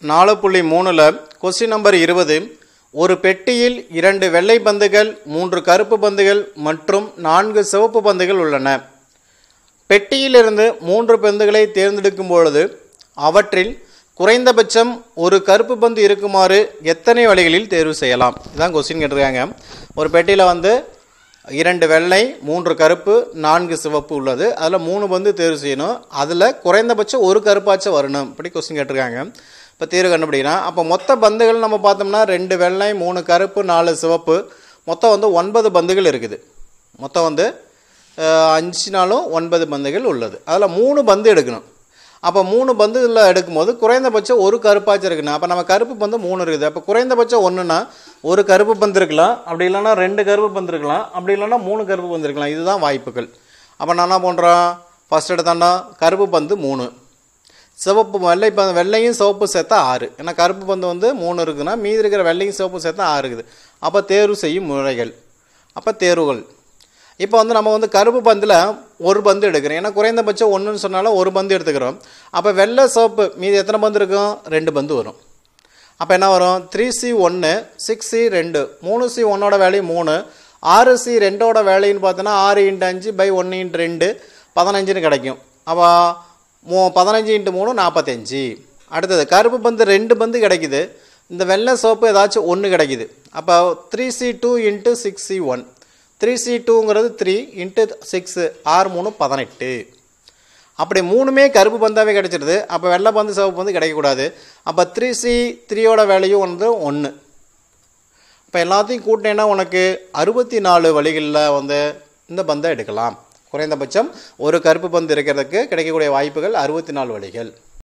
4.3ல question number 20 ஒரு பெட்டியில் 2 வெள்ளை பந்துகள் 3 கருப்பு பந்துகள் மற்றும் 4 சிவப்பு பந்துகள் உள்ளன. பெட்டியிலிருந்து 3 பந்துகளை தேர்ந்தெடுக்கும் பொழுது அவற்றில் குறைந்தபட்சம் ஒரு கருப்பு பந்து இருக்குமாறு எத்தனை வழிகளில் தேர்வு செய்யலாம்? இதான் கொஸ்டின் கேட்டிருக்காங்க. ஒரு பெட்டியில் வந்து 2 வெள்ளை 3 கருப்பு 4 சிவப்பு உள்ளது. அதில் 3 பந்து தேர்வு செய்யணும். அதில் குறைந்தபட்சம் ஒரு கருப்பாச்சும் வரணும். இப்படி கொஸ்டின் கேட்டிருக்காங்க. இப்போ தீர்வு கண்டுபிடிக்கலாம். அப்போ மொத்த பந்துகள் நம்ம பார்த்தோம்னா 2 வெள்ளை 3 கருப்பு 4 சிவப்பு மொத்தம் வந்து 9 பந்துகள் இருக்குது. மொத்தம் வந்து 5 நாளும் 9 பந்துகள் உள்ளது. அதில் 3 பந்து எடுக்கணும். அப்போ 3 பந்துகளில் எடுக்கும்போது குறைந்தபட்சம் ஒரு கருப்பாச்சும் இருக்குண்ணா. அப்போ நம்ம கருப்பு பந்து 3 இருக்குது. அப்போ குறைந்தபட்சம் ஒன்றுனா ஒரு கருப்பு பந்து இருக்கலாம், அப்படி இல்லைன்னா 2 கருப்பு பந்து இருக்கலாம், அப்படி இல்லைன்னா 3 கருப்பு பந்து இருக்கலாம். இதுதான் வாய்ப்புகள். அப்போ நான் என்ன பண்ணுறோம், ஃபஸ்ட் எடுத்தாண்டா கருப்பு பந்து 3, சிவப்பு வெள்ளையும் சிவப்பு சேர்த்தா 6. ஏன்னா கருப்பு பந்து வந்து 3 இருக்குதுன்னா மீதி இருக்கிற வெள்ளையும் சிவப்பு சேர்த்தா 6 இருக்குது. அப்போ தேர்வு செய்யும் முறைகள். அப்போ தேர்வுகள் இப்போ வந்து நம்ம வந்து கருப்பு பந்தில் ஒரு பந்து எடுக்கிறோம். ஏன்னா குறைந்தபட்சம் 1ன்னு சொன்னாலும் ஒரு பந்து எடுத்துக்கிறோம். அப்போ வெள்ளை சிவப்பு மீதி எத்தனை பந்து இருக்கும்? 2 பந்து வரும். அப்போ என்ன வரும்? 3C1 6C2 3C1ஓட வேல்யூ 3 6C2ஓட வேல்யூன்னு பார்த்தோன்னா 6 × 5 / 1 × 2 15ன்னு கிடைக்கும். அப்போ 15 × 3 45. அடுத்தது கருப்பு பந்து 2 பந்து கிடைக்குது. இந்த வெள்ளை சிவப்பு ஏதாச்சும் 1 கிடைக்குது. அப்போ 3C2 × 6C1 3C2ங்கிறது 3 × 6 6 3 18. அப்படி 3மே கருப்பு பந்தாவே கிடைச்சிடுது. அப்போ வெள்ளை பந்து சிவப்பு பந்து கிடைக்கக்கூடாது. அப்போ 3C3ஓட வேல்யூ வந்து 1. இப்போ எல்லாத்தையும் கூட்டினேன்னா உனக்கு 64 வழிகளில் வந்து இந்த பந்தை எடுக்கலாம். குறைந்தபட்சம் ஒரு கருப்பு பந்து இருக்கிறதுக்கு கிடைக்கக்கூடிய வாய்ப்புகள் 64 வழிகள்.